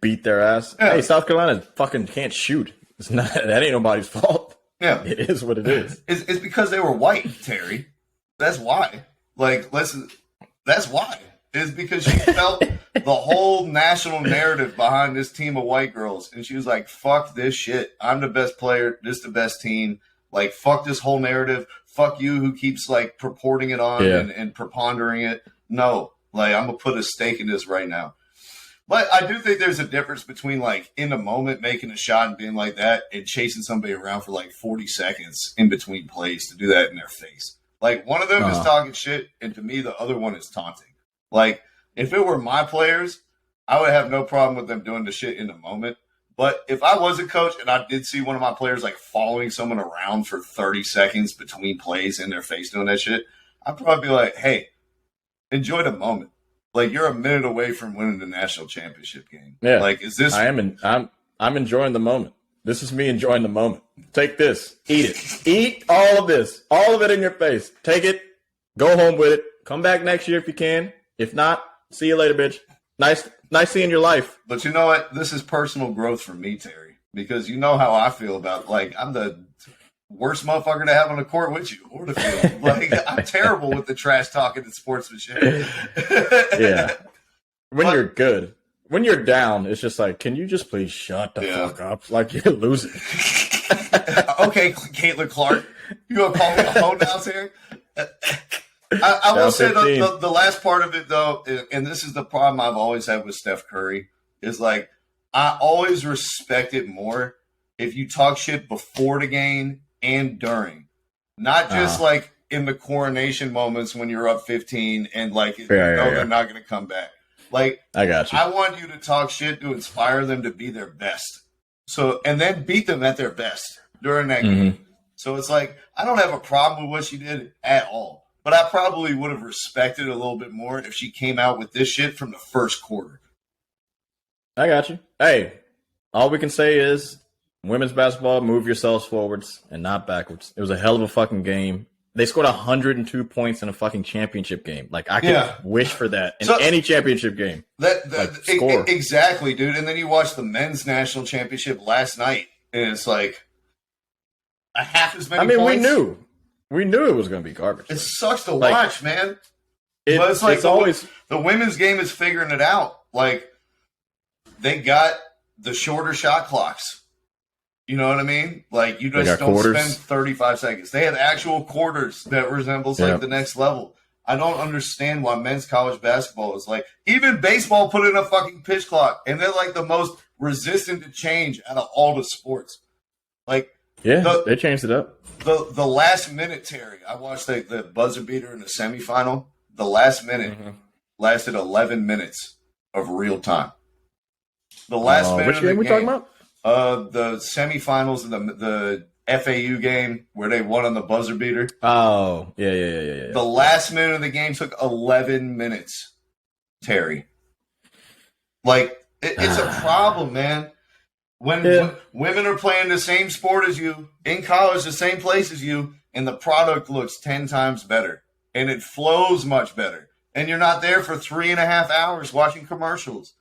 beat their ass. Yeah. Hey, South Carolina fucking can't shoot. It's not that ain't nobody's fault. Yeah, it is what it is. It's because they were white, Terry. That's why. Like, listen, that's why. It's because she felt the whole national narrative behind this team of white girls, and she was like, "Fuck this shit. I'm the best player. This is the best team. Like, fuck this whole narrative. Fuck you who keeps like purporting it on and prepondering it. No, like I'm gonna put a stake in this right now." But I do think there's a difference between like in the moment making a shot and being like that and chasing somebody around for like 40 seconds in between plays to do that in their face. Like one of them is talking shit, and to me the other one is taunting. Like if it were my players, I would have no problem with them doing the shit in the moment. But if I was a coach and I did see one of my players like following someone around for 30 seconds between plays in their face doing that shit, I'd probably be like, hey, enjoy the moment. Like you're a minute away from winning the national championship game. Yeah. Like is this I'm enjoying the moment. This is me enjoying the moment. Take this. Eat it. Eat all of this. All of it in your face. Take it. Go home with it. Come back next year if you can. If not, see you later, bitch. Nice seeing your life. But you know what? This is personal growth for me, Terry. Because you know how I feel about like I'm the worst motherfucker to have on the court with you or the field. Like I'm terrible with the trash talking and sportsmanship. Yeah. When you're good. When you're down, it's just like, can you just please shut the fuck up? Like you're losing. Okay, Caitlin Clark. You gonna call me a hoe now, Terry? I will say the last part of it though, and this is the problem I've always had with Steph Curry, is like I always respect it more if you talk shit before the game and during, not just like in the coronation moments when you're up 15 and like they're not going to come back. Like I got you. I want you to talk shit to inspire them to be their best. So and then beat them at their best during that game. So it's like I don't have a problem with what she did at all. But I probably would have respected it a little bit more if she came out with this shit from the first quarter. I got you. Hey, all we can say is women's basketball, move yourselves forwards and not backwards. It was a hell of a fucking game. They scored 102 points in a fucking championship game. Like, I can wish for that in any championship game. Exactly, dude. And then you watch the men's national championship last night, and it's like a half as many points. We knew it was going to be garbage. It sucks to watch, man. But it's like the women's game is figuring it out. Like, they got the shorter shot clocks. You know what I mean? Like, you just don't spend 35 seconds. They have actual quarters that resembles like the next level. I don't understand why men's college basketball is like, even baseball put in a fucking pitch clock, and they're like the most resistant to change out of all the sports. Like, they changed it up. The last minute, Terry, I watched the buzzer beater in the semifinal. The last minute lasted 11 minutes of real time. The last minute. Which game we talking about? The semifinals of the FAU game where they won on the buzzer beater. Oh, yeah. The last minute of the game took 11 minutes, Terry. Like, it's a problem, man. When women are playing the same sport as you, in college, the same place as you, and the product looks 10 times better, and it flows much better, and you're not there for 3.5 hours watching commercials.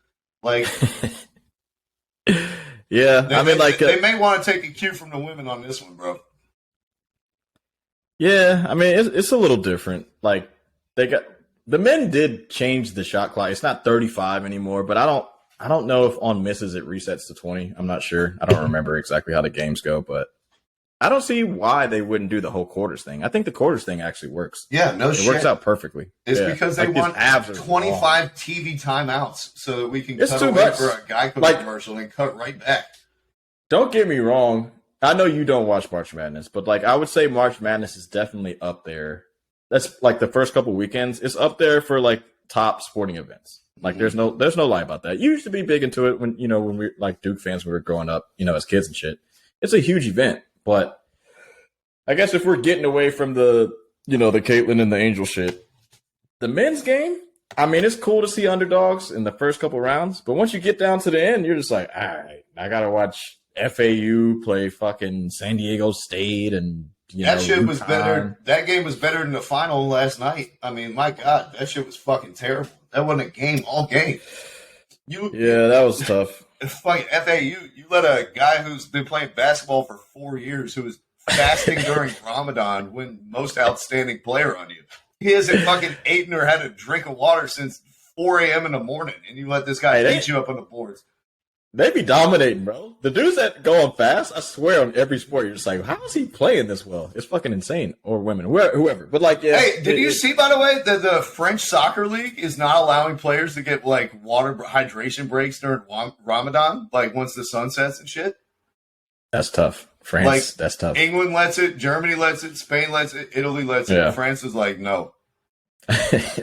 Like, yeah, they may want to take a cue from the women on this one, bro. Yeah, I mean, it's a little different. Like, the men did change the shot clock. It's not 35 anymore, but I don't know if on misses it resets to 20. I'm not sure. I don't remember exactly how the games go, but I don't see why they wouldn't do the whole quarters thing. I think the quarters thing actually works. Yeah, no shit. It works out perfectly. It's because they want 25 TV timeouts so that we can cut away for a Geico commercial and cut right back. Don't get me wrong. I know you don't watch March Madness, but like I would say March Madness is definitely up there. That's like the first couple weekends. It's up there for like top sporting events. Like there's no lie about that. You used to be big into it when we like Duke fans when we were growing up, as kids and shit. It's a huge event, but I guess if we're getting away from the the Caitlyn and the Angel shit, the men's game, I mean, it's cool to see underdogs in the first couple rounds, but once you get down to the end, you're just like, all right, I gotta watch FAU play fucking San Diego State and that shit was UConn. better. That game was better than the final last night. I mean, my God, that shit was fucking terrible. That wasn't a game all game. That was tough. Fucking FAU, you let a guy who's been playing basketball for 4 years, who was fasting during Ramadan, win most outstanding player on you. He hasn't fucking eaten or had a drink of water since 4 a.m. in the morning, and you let this guy beat you up on the boards. They be dominating, bro. The dudes that go on fast, I swear on every sport, you're just like, how is he playing this well? It's fucking insane. Or women, whoever. But like, yeah. Hey, did you see, by the way, that the French soccer league is not allowing players to get like water hydration breaks during Ramadan, like once the sun sets and shit? That's tough. France, that's tough. England lets it, Germany lets it, Spain lets it, Italy lets it. Yeah. And France is like, no.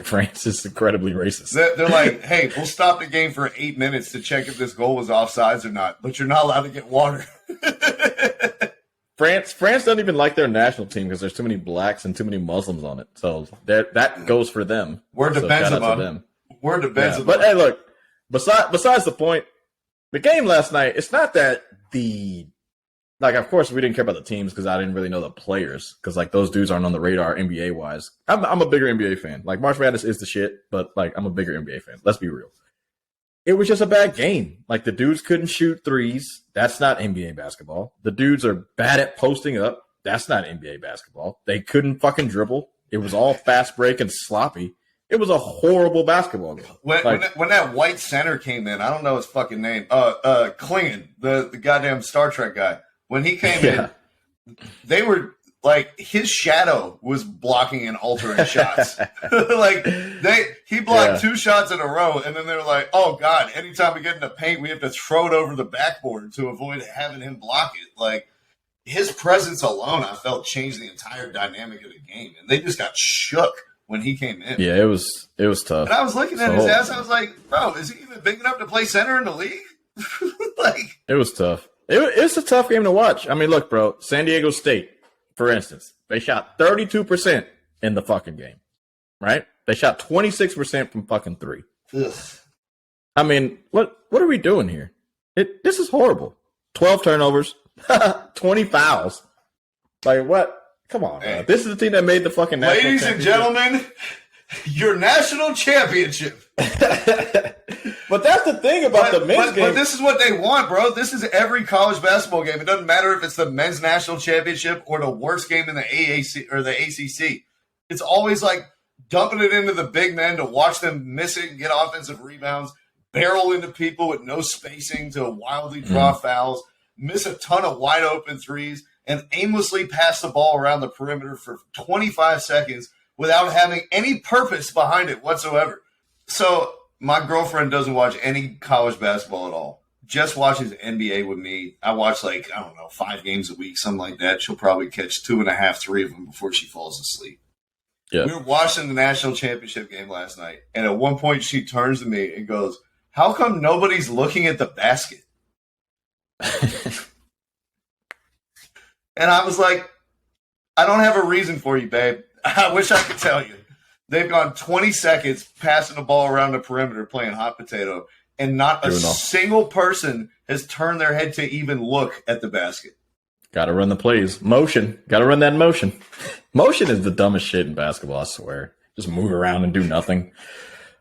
France is incredibly racist. They're like, hey, we'll stop the game for 8 minutes to check if this goal was offsides or not, but you're not allowed to get water. France doesn't even like their national team because there's too many blacks and too many Muslims on it. So that goes for them. Word to Benzema. Word to Benzema. But hey, look, besides the point, the game last night, it's not that of course, we didn't care about the teams because I didn't really know the players because, like, those dudes aren't on the radar NBA-wise. I'm a bigger NBA fan. Like, March Madness is the shit, but, like, I'm a bigger NBA fan. Let's be real. It was just a bad game. Like, the dudes couldn't shoot threes. That's not NBA basketball. The dudes are bad at posting up. That's not NBA basketball. They couldn't fucking dribble. It was all fast break and sloppy. It was a horrible basketball game. When that white center came in, I don't know his fucking name, Klingon, the goddamn Star Trek guy. When he came in, they were like his shadow was blocking and altering shots. Like he blocked 2 shots in a row, and then they were like, "Oh God!" Anytime we get in the paint, we have to throw it over the backboard to avoid having him block it. Like his presence alone, I felt changed the entire dynamic of the game, and they just got shook when he came in. Yeah, it was tough. And I was looking at his ass. I was like, "Bro, is he even big enough to play center in the league?" Like it was tough. It's a tough game to watch. I mean, look, bro, San Diego State, for instance, they shot 32% in the fucking game, right? They shot 26% from fucking 3. Ugh. I mean, what are we doing here? This is horrible. 12 turnovers, 20 fouls. Like, what? Come on, man. This is the team that made the fucking national Ladies and gentlemen, your national championship. But that's the thing about the men's game. But this is what they want, bro. This is every college basketball game. It doesn't matter if it's the men's national championship or the worst game in the AAC or the ACC. It's always like dumping it into the big men to watch them miss it and get offensive rebounds, barrel into people with no spacing to wildly draw fouls, miss a ton of wide open threes, and aimlessly pass the ball around the perimeter for 25 seconds without having any purpose behind it whatsoever. So my girlfriend doesn't watch any college basketball at all. Just watches NBA with me. I watch 5 games a week, something like that. She'll probably catch 2.5, 3 of them before she falls asleep. Yeah. We were watching the national championship game last night, and at one point she turns to me and goes, "How come nobody's looking at the basket?" And I was like, "I don't have a reason for you, babe. I wish I could tell you." They've gone 20 seconds passing the ball around the perimeter playing hot potato, and not a single person has turned their head to even look at the basket. Got to run the plays. Motion. Got to run that motion. Motion is the dumbest shit in basketball, I swear. Just move around and do nothing.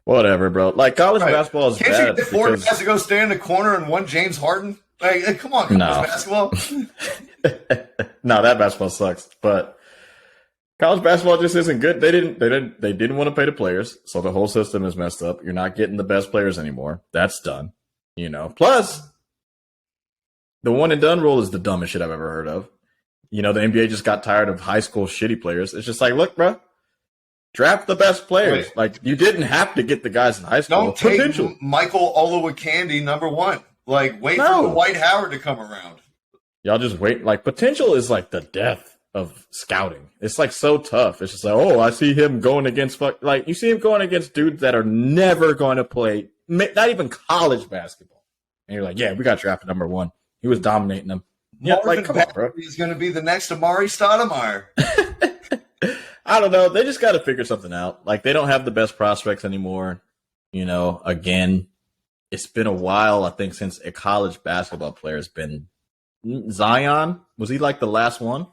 Whatever, bro. Like, college basketball is bad. Can't you afford has to go stand in the corner and one James Harden? Like, come on, college basketball. No, that basketball sucks. But college basketball just isn't good. They didn't want to pay the players, so the whole system is messed up. You're not getting the best players anymore. That's done. Plus, the one and done rule is the dumbest shit I've ever heard of. The NBA just got tired of high school shitty players. It's just like, look, bro, draft the best players. Right. Like, you didn't have to get the guys in high school. Don't take Michael Olowokandi number 1. Like, wait for the Dwight Howard to come around. Y'all just wait. Like, potential is like the death of scouting. It's like so tough. It's just like, oh, I see him going against you see him going against dudes that are never going to play, not even college basketball. And you're like, yeah, we got drafted number 1. He was dominating them. Yeah, come on, bro. He's going to be the next Amari Stoudemire. I don't know. They just got to figure something out. Like, they don't have the best prospects anymore. Again, it's been a while, I think, since a college basketball player has been Zion. Was he like the last one?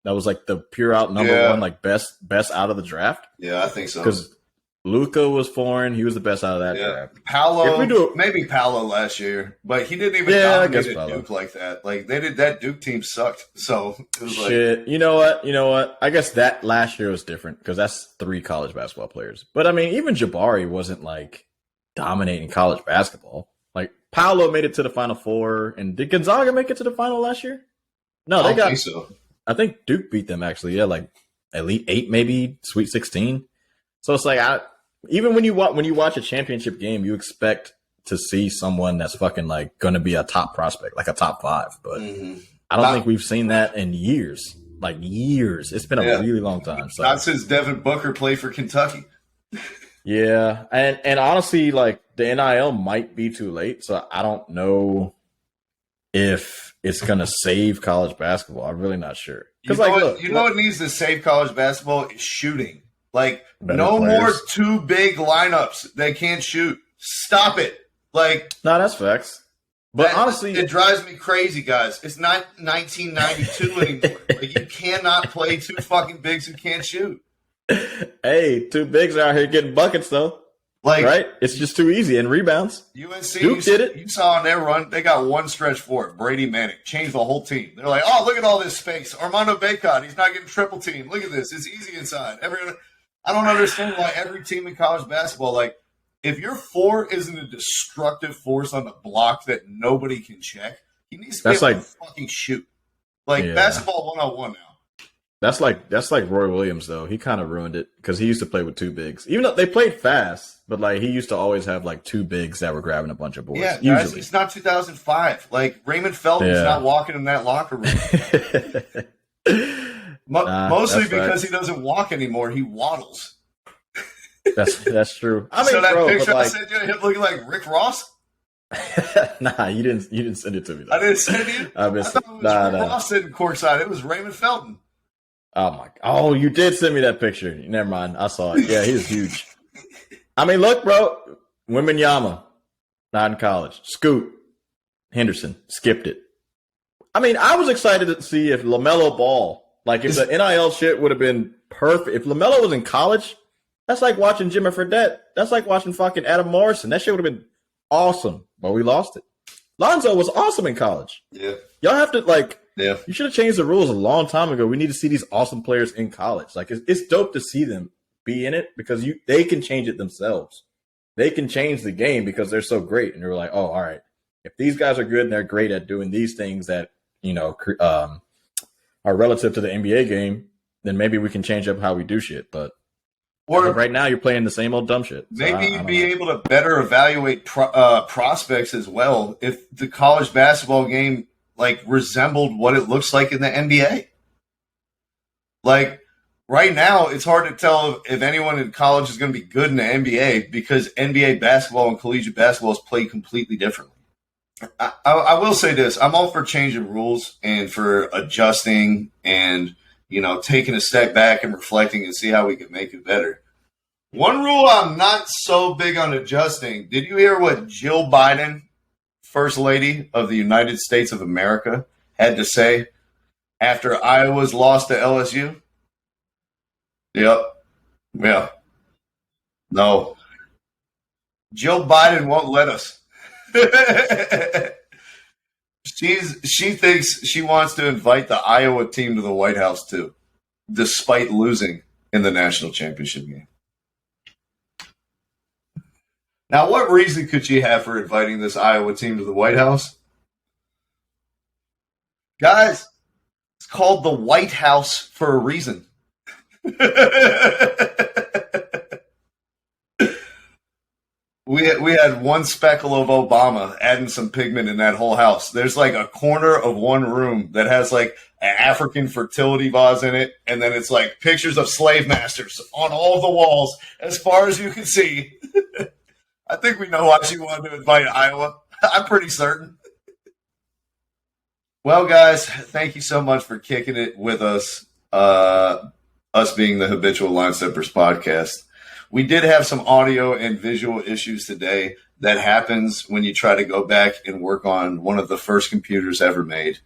That was like the pure out number 1, like best out of the draft. Yeah, I think so. Because Luka was foreign. He was the best out of that draft. Paolo, maybe Paolo last year, but he didn't even dominate at Duke like that. Like, that Duke team sucked. So it was shit. You know what? I guess that last year was different because that's 3 college basketball players. But I mean, even Jabari wasn't like dominating college basketball. Like, Paolo made it to the Final Four, and did Gonzaga make it to the final last year? No, they got. Think so. I think Duke beat them actually. Yeah, like Elite 8, maybe Sweet 16. So it's like even when you watch a championship game, you expect to see someone that's fucking like going to be a top prospect, like a top 5. But I don't think we've seen that in years. Like years. It's been a really long time. So. Not since Devin Booker played for Kentucky. Yeah, and honestly, like the NIL might be too late. So I don't know if it's gonna save college basketball. I'm really not sure. Because what needs to save college basketball is shooting. Like, no more 2 big lineups. They can't shoot. Stop it. Like, no, that's facts. But honestly, it drives me crazy, guys. It's not 1992 anymore. Like, you cannot play 2 fucking bigs who can't shoot. Hey, 2 bigs are out here getting buckets though. Like, right? It's just too easy and rebounds. UNC Duke did it. You saw on their run, they got 1 stretch forward. Brady Manning changed the whole team. They're like, oh, look at all this space. Armando Bacot, he's not getting triple team. Look at this. It's easy inside. I don't understand why every team in college basketball, like, if your 4 isn't a destructive force on the block that nobody can check, he needs to be able to fucking shoot. Like, basketball 101 now. That's like Roy Williams though. He kind of ruined it because he used to play with 2 bigs, even though they played fast. But like, he used to always have like 2 bigs that were grabbing a bunch of boards. Yeah, usually. Guys, it's not 2005. Like, Raymond Felton's not walking in that locker room. Mostly because he doesn't walk anymore. He waddles. That's true. I mean, so that bro, picture I sent you of him looking like Rick Ross. Nah, you didn't send it to me. Though. I didn't send it to you. I missed it. Rick Ross sitting courtside. It was Raymond Felton. Oh, you did send me that picture. Never mind. I saw it. Yeah, he's huge. I mean, look, bro. Wembanyama, not in college. Scoot Henderson skipped it. I mean, I was excited to see if LaMelo Ball, like if the NIL shit would have been perfect. If LaMelo was in college, that's like watching Jimmy Fredette. That's like watching fucking Adam Morrison. That shit would have been awesome. But we lost it. Lonzo was awesome in college. Yeah. Y'all have to you should have changed the rules a long time ago. We need to see these awesome players in college. Like, it's dope to see them be in it because they can change it themselves. They can change the game because they're so great. And you're like, oh, all right. If these guys are good and they're great at doing these things that, are relative to the NBA game, then maybe we can change up how we do shit. But Or right now, you're playing the same old dumb shit. So maybe you'd be able to better evaluate prospects as well if the college basketball game like resembled what it looks like in the NBA. Like right now, it's hard to tell if anyone in college is going to be good in the NBA because NBA basketball and collegiate basketball is played completely differently. I will say this. I'm all for changing rules and for adjusting and, taking a step back and reflecting and see how we can make it better. One rule I'm not so big on adjusting. Did you hear what Jill Biden, First Lady of the United States of America, had to say after Iowa's lost to LSU? Yep. Yeah. No. Jill Biden won't let us. She thinks she wants to invite the Iowa team to the White House too, despite losing in the national championship game. Now, what reason could she have for inviting this Iowa team to the White House? Guys, it's called the White House for a reason. We had one speckle of Obama adding some pigment in that whole house. There's like a corner of one room that has like an African fertility vase in it, and then it's like pictures of slave masters on all the walls as far as you can see. I think we know why she wanted to invite Iowa. I'm pretty certain. Well, guys, thank you so much for kicking it with us. Us being the Habitual Line Steppers podcast. We did have some audio and visual issues today. That happens when you try to go back and work on one of the first computers ever made.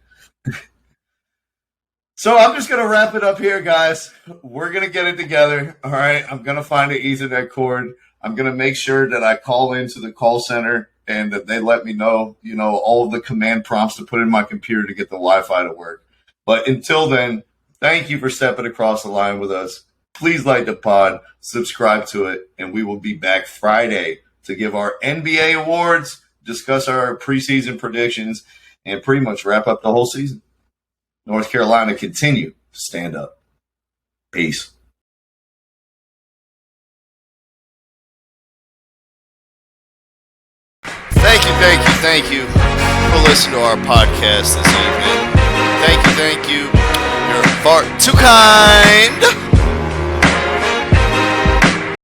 So I'm just going to wrap it up here, guys. We're going to get it together. All right. I'm going to find an Ethernet cord. I'm going to make sure that I call into the call center and that they let me know, all of the command prompts to put in my computer to get the Wi-Fi to work. But until then, thank you for stepping across the line with us. Please like the pod, subscribe to it, and we will be back Friday to give our NBA awards, discuss our preseason predictions, and pretty much wrap up the whole season. North Carolina continue to stand up. Peace. Thank you for listening to our podcast this evening. Thank you. You're far too kind.